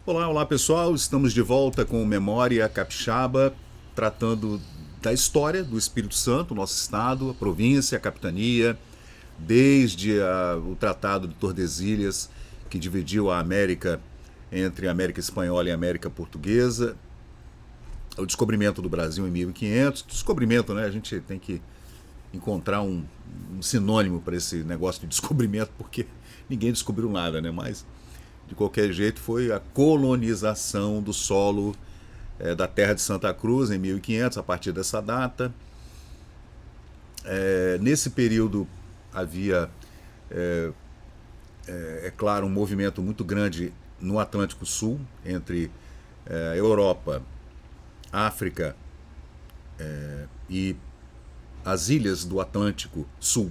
Olá, olá pessoal, estamos de volta com Memória Capixaba, tratando da história do Espírito Santo, nosso estado, a província, a capitania, desde o Tratado de Tordesilhas, que dividiu a América entre a América Espanhola e a América Portuguesa, o descobrimento do Brasil em 1500, descobrimento, né? A gente tem que encontrar um sinônimo para esse negócio de descobrimento, porque ninguém descobriu nada, né? Mas de qualquer jeito, foi a colonização do solo da terra de Santa Cruz em 1500, a partir dessa data. Nesse período havia, é claro, um movimento muito grande no Atlântico Sul, entre Europa, África e as ilhas do Atlântico Sul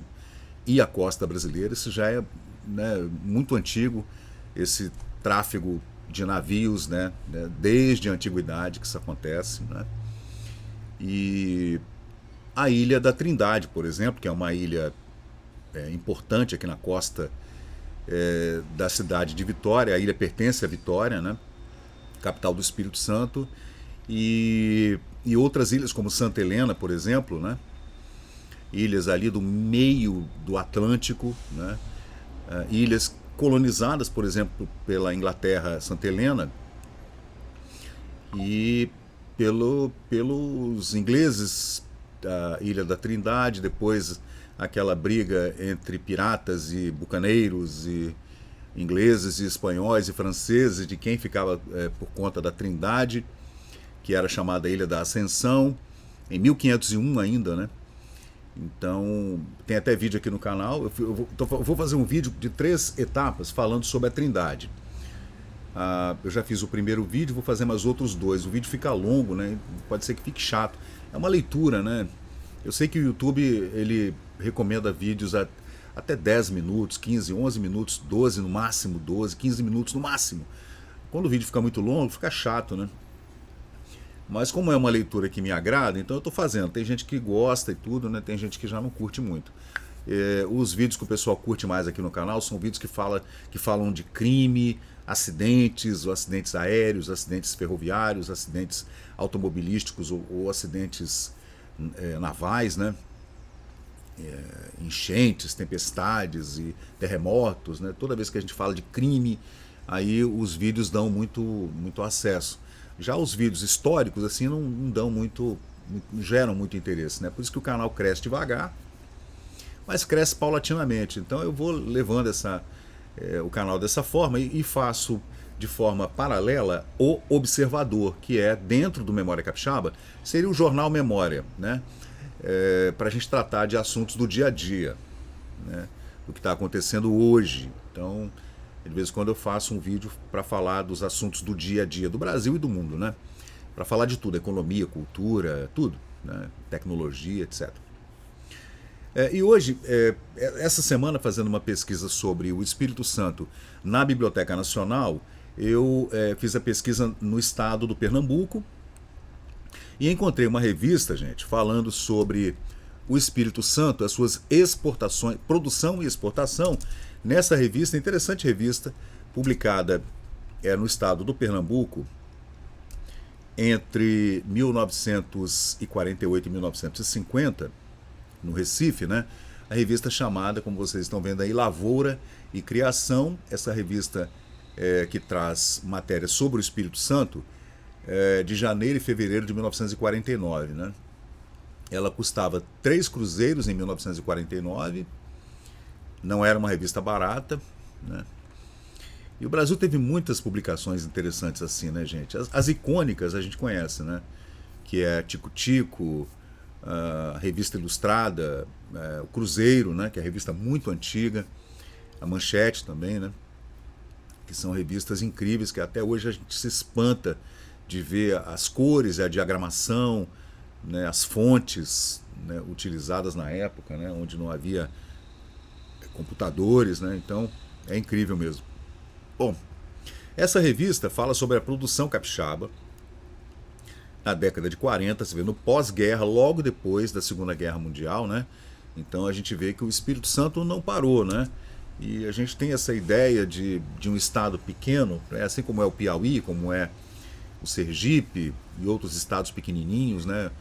e a costa brasileira. Isso já é, né, muito antigo, esse tráfego de navios, né, desde a antiguidade que isso acontece, né? E a Ilha da Trindade, por exemplo, que é uma ilha importante aqui na costa da cidade de Vitória. A ilha pertence a Vitória, né, capital do Espírito Santo, e outras ilhas como Santa Helena, por exemplo, né, ilhas ali do meio do Atlântico, né, ilhas colonizadas, por exemplo, pela Inglaterra, Santa Helena, e pelos ingleses da Ilha da Trindade, depois aquela briga entre piratas e bucaneiros, e ingleses e espanhóis e franceses, de quem ficava por conta da Trindade, que era chamada Ilha da Ascensão, em 1501 ainda, né? Então, tem até vídeo aqui no canal. Eu vou fazer um vídeo de 3 etapas falando sobre a Trindade. Eu já fiz o primeiro vídeo, vou fazer mais outros 2. O vídeo fica longo, né? Pode ser que fique chato. É uma leitura, né? Eu sei que o YouTube ele recomenda vídeos até 10 minutos, 15, 11 minutos, 12 no máximo, 12, 15 minutos no máximo. Quando o vídeo fica muito longo, fica chato, né? Mas como é uma leitura que me agrada, então eu estou fazendo. Tem gente que gosta e tudo, né? Tem gente que já não curte muito. Os vídeos que o pessoal curte mais aqui no canal são vídeos que falam de crime, acidentes, ou acidentes aéreos, acidentes ferroviários, acidentes automobilísticos ou acidentes navais, né? Enchentes, tempestades e terremotos, né? Toda vez que a gente fala de crime, aí os vídeos dão muito acesso. Já os vídeos históricos assim não dão muito, não geram muito interesse, né? Por isso que o canal cresce devagar, mas cresce paulatinamente. Então eu vou levando o canal dessa forma e faço de forma paralela o Observador, que é dentro do Memória Capixaba, seria o jornal Memória, né? Para a gente tratar de assuntos do dia a dia, né? Do que está acontecendo hoje. Então, de vez em quando eu faço um vídeo para falar dos assuntos do dia a dia do Brasil e do mundo, né? Para falar de tudo, economia, cultura, tudo, né? Tecnologia, etc. E hoje, essa semana, fazendo uma pesquisa sobre o Espírito Santo na Biblioteca Nacional, eu fiz a pesquisa no estado do Pernambuco e encontrei uma revista, gente, falando sobre o Espírito Santo, as suas exportações, produção e exportação. Nessa revista, interessante revista, publicada no estado do Pernambuco entre 1948 e 1950, no Recife, né? A revista chamada, como vocês estão vendo aí, Lavoura e Criação. Essa revista que traz matérias sobre o Espírito Santo, de janeiro e fevereiro de 1949, né? Ela custava 3 cruzeiros em 1949, não era uma revista barata, né? E o Brasil teve muitas publicações interessantes assim, né, gente? As icônicas a gente conhece, né? Que é Tico Tico, a Revista Ilustrada, o Cruzeiro, né? Que é a revista muito antiga, a Manchete também, né? Que são revistas incríveis que até hoje a gente se espanta de ver as cores, a diagramação, né? As fontes, né? Utilizadas na época, né? Onde não havia computadores, né? Então é incrível mesmo. Bom, essa revista fala sobre a produção capixaba na década de 40, você vê, no pós-guerra, logo depois da Segunda Guerra Mundial, né? Então a gente vê que o Espírito Santo não parou, né? E a gente tem essa ideia de um estado pequeno, né? Assim como é o Piauí, como é o Sergipe e outros estados pequenininhos, né?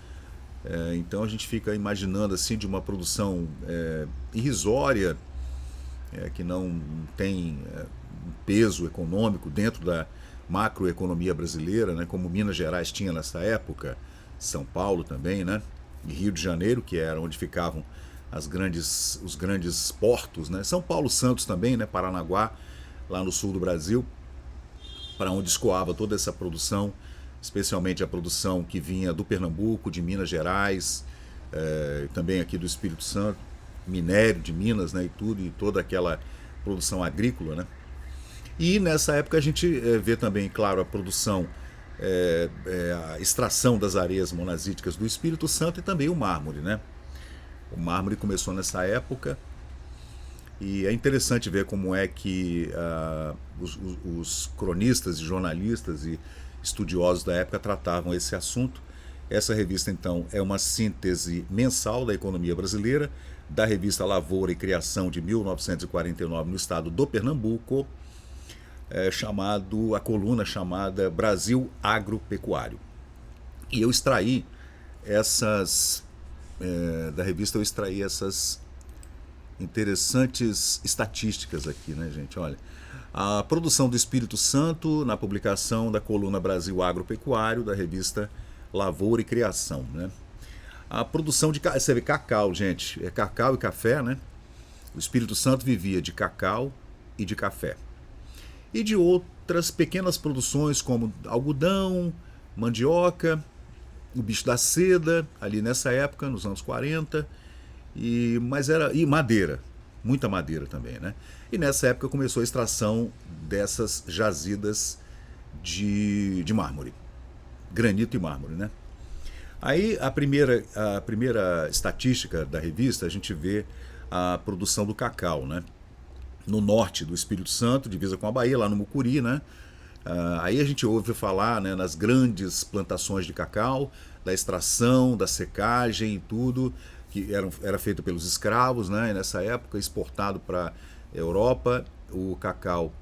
Então a gente fica imaginando assim de uma produção irrisória, que não tem um peso econômico dentro da macroeconomia brasileira, né? Como Minas Gerais tinha nessa época, São Paulo também, né? E Rio de Janeiro, que era onde ficavam os grandes portos, né? São Paulo, Santos também, né? Paranaguá, lá no sul do Brasil, para onde escoava toda essa produção, especialmente a produção que vinha do Pernambuco, de Minas Gerais, também aqui do Espírito Santo, minério de Minas, né? E tudo, e toda aquela produção agrícola, né? E nessa época a gente vê também, claro, a produção, a extração das areias monazíticas do Espírito Santo e também o mármore, né? O mármore começou nessa época e é interessante ver como é que os cronistas e jornalistas e estudiosos da época tratavam esse assunto. Essa revista, então, é uma síntese mensal da economia brasileira, da revista Lavoura e Criação de 1949 no estado do Pernambuco, a coluna chamada Brasil Agropecuário. E eu extraí da revista eu extraí essas interessantes estatísticas aqui, né, gente? Olha, a produção do Espírito Santo na publicação da coluna Brasil Agropecuário, da revista Lavoura e Criação, né? A produção de você vê cacau, gente, é cacau e café, né? O Espírito Santo vivia de cacau e de café. E de outras pequenas produções como algodão, mandioca, o bicho da seda, ali nessa época, nos anos 40, e madeira, muita madeira também, né? E nessa época começou a extração dessas jazidas de mármore, granito e mármore, né? Aí a primeira estatística da revista, a gente vê a produção do cacau, né? No norte do Espírito Santo, divisa com a Bahia, lá no Mucuri, né? Aí a gente ouve falar, né, nas grandes plantações de cacau, da extração, da secagem e tudo, que era feito pelos escravos, né? E nessa época, exportado para a Europa. O cacau,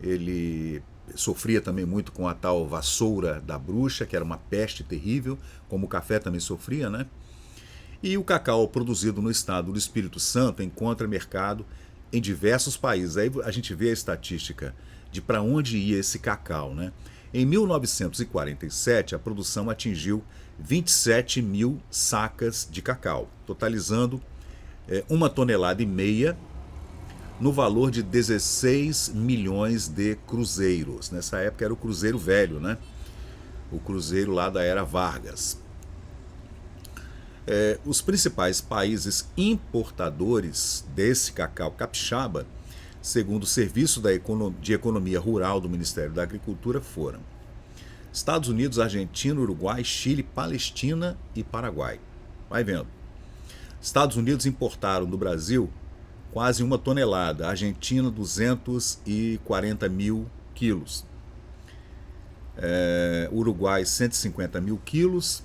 ele sofria também muito com a tal vassoura da bruxa, que era uma peste terrível, como o café também sofria, né? E o cacau produzido no estado do Espírito Santo encontra mercado em diversos países. Aí a gente vê a estatística de para onde ia esse cacau, né? Em 1947, a produção atingiu 27 mil sacas de cacau, totalizando 1,5 tonelada no valor de 16 milhões de cruzeiros. Nessa época era o Cruzeiro Velho, né? O cruzeiro lá da era Vargas. Os principais países importadores desse cacau capixaba, segundo o Serviço de Economia Rural do Ministério da Agricultura, foram Estados Unidos, Argentina, Uruguai, Chile, Palestina e Paraguai. Vai vendo. Estados Unidos importaram do Brasil quase 1 tonelada, Argentina 240 mil quilos, Uruguai 150 mil quilos,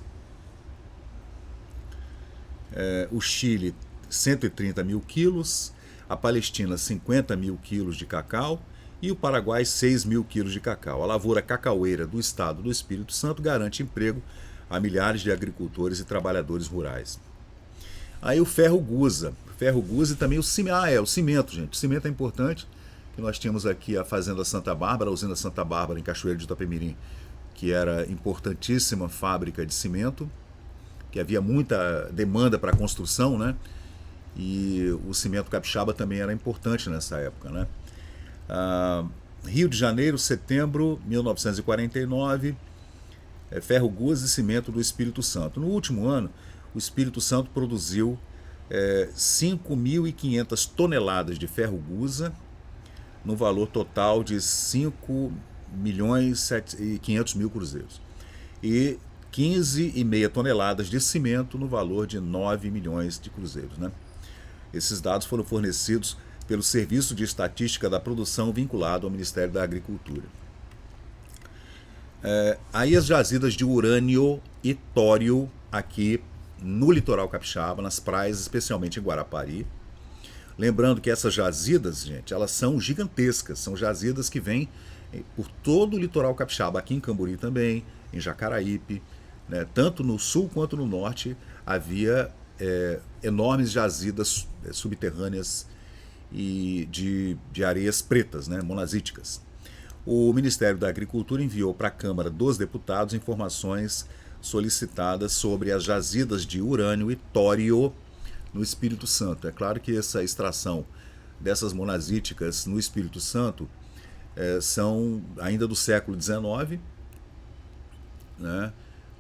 o Chile 130 mil quilos, a Palestina 50 mil quilos de cacau e o Paraguai 6 mil quilos de cacau. A lavoura cacaueira do estado do Espírito Santo garante emprego a milhares de agricultores e trabalhadores rurais. Aí o ferro-gusa e também o cimento. O cimento, gente. O cimento é importante, que nós tínhamos aqui a Fazenda Santa Bárbara, a usina Santa Bárbara, em Cachoeiro de Itapemirim, que era importantíssima fábrica de cimento, que havia muita demanda para a construção, né? E o cimento capixaba também era importante nessa época, né? Rio de Janeiro, setembro de 1949, ferro-gusa e cimento do Espírito Santo. No último ano, o Espírito Santo produziu 5.500 toneladas de ferro-gusa, no valor total de 5 milhões e 500 mil cruzeiros. E 15,5 toneladas de cimento, no valor de 9 milhões de cruzeiros, né? Esses dados foram fornecidos pelo Serviço de Estatística da Produção vinculado ao Ministério da Agricultura. Aí as jazidas de urânio e tório aqui no litoral capixaba, nas praias, especialmente em Guarapari. Lembrando que essas jazidas, gente, elas são gigantescas, são jazidas que vêm por todo o litoral capixaba, aqui em Cambori também, em Jacaraípe, né? Tanto no sul quanto no norte havia enormes jazidas subterrâneas e de areias pretas, né? Monazíticas. O Ministério da Agricultura enviou para a Câmara dos Deputados informações solicitadas sobre as jazidas de urânio e tório no Espírito Santo. É claro que essa extração dessas monazíticas no Espírito Santo são ainda do século XIX, né,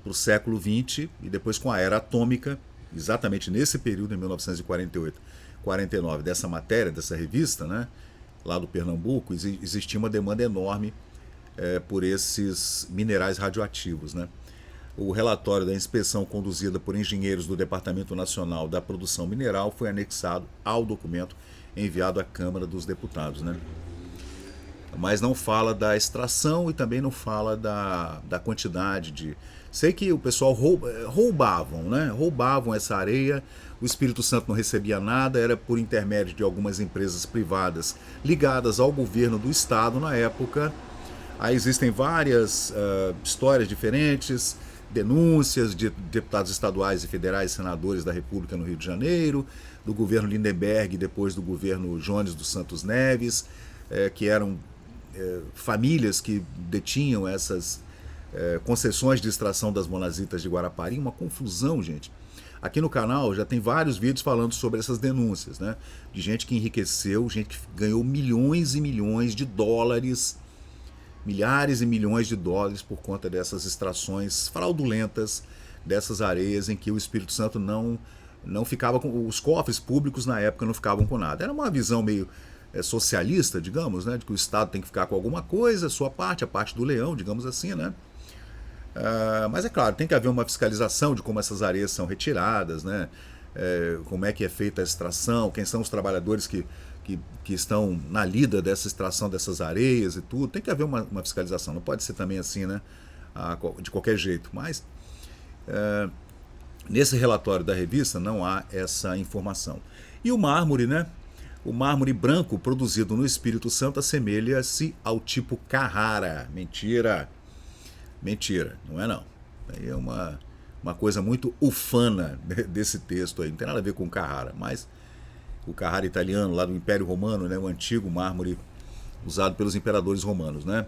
para o século XX, e depois com a era atômica, exatamente nesse período, em 1948, 49, dessa matéria, dessa revista, né, lá do Pernambuco, existia uma demanda enorme por esses minerais radioativos, né? O relatório da inspeção conduzida por engenheiros do Departamento Nacional da Produção Mineral foi anexado ao documento enviado à Câmara dos Deputados, né? Mas não fala da extração e também não fala da quantidade de... Sei que o pessoal roubavam, né? Roubavam essa areia, o Espírito Santo não recebia nada, era por intermédio de algumas empresas privadas ligadas ao governo do estado na época. Aí existem várias histórias diferentes, denúncias de deputados estaduais e federais, senadores da República no Rio de Janeiro, do governo Lindenberg, depois do governo Jones dos Santos Neves, que eram famílias que detinham essas concessões de extração das monazitas de Guarapari. Uma confusão, gente. Aqui no canal já tem vários vídeos falando sobre essas denúncias, né? De gente que enriqueceu, gente que ganhou milhões e milhões de dólares, milhares e milhões de dólares por conta dessas extrações fraudulentas dessas areias em que o Espírito Santo não ficava com... Os cofres públicos na época não ficavam com nada. Era uma visão meio socialista, digamos, né? De que o Estado tem que ficar com alguma coisa, a sua parte, a parte do leão, digamos assim, né? Mas é claro, tem que haver uma fiscalização de como essas areias são retiradas, né? Como é que é feita a extração, quem são os trabalhadores que estão na lida dessa extração dessas areias e tudo. Tem que haver uma fiscalização, não pode ser também assim, né? De qualquer jeito. Mas nesse relatório da revista não há essa informação. E o mármore, né? O mármore branco produzido no Espírito Santo assemelha-se ao tipo Carrara. Mentira! Mentira, não é não. Aí é uma coisa muito ufana desse texto aí. Não tem nada a ver com Carrara, mas o Carrara italiano, lá do Império Romano, né? O antigo mármore usado pelos imperadores romanos, né?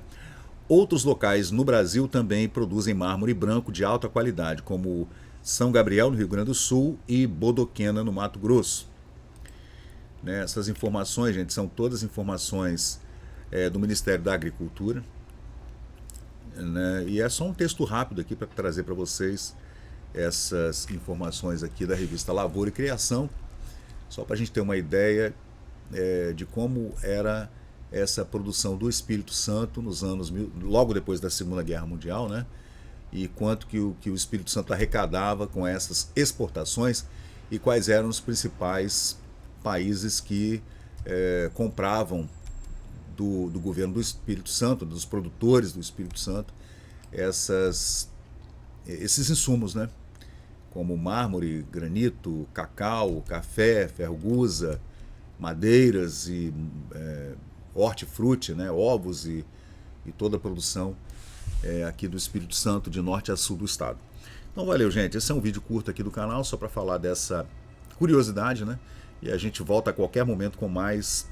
Outros locais no Brasil também produzem mármore branco de alta qualidade, como São Gabriel, no Rio Grande do Sul, e Bodoquena, no Mato Grosso. Né? Essas informações, gente, são todas informações do Ministério da Agricultura. Né? E é só um texto rápido aqui para trazer para vocês essas informações aqui da revista Lavoura e Criação, só para a gente ter uma ideia de como era essa produção do Espírito Santo nos anos logo depois da Segunda Guerra Mundial, né? E quanto que o Espírito Santo arrecadava com essas exportações e quais eram os principais países que compravam do governo do Espírito Santo, dos produtores do Espírito Santo, esses insumos, né? Como mármore, granito, cacau, café, ferro-gusa, madeiras e hortifruti, né? Ovos e toda a produção aqui do Espírito Santo, de norte a sul do estado. Então valeu, gente. Esse é um vídeo curto aqui do canal, só para falar dessa curiosidade, né? E a gente volta a qualquer momento com mais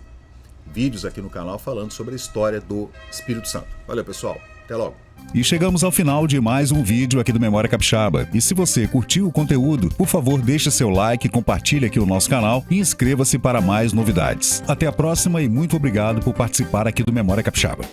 vídeos aqui no canal falando sobre a história do Espírito Santo. Valeu, pessoal. Até logo. E chegamos ao final de mais um vídeo aqui do Memória Capixaba. E se você curtiu o conteúdo, por favor, deixe seu like, compartilhe aqui o nosso canal e inscreva-se para mais novidades. Até a próxima e muito obrigado por participar aqui do Memória Capixaba.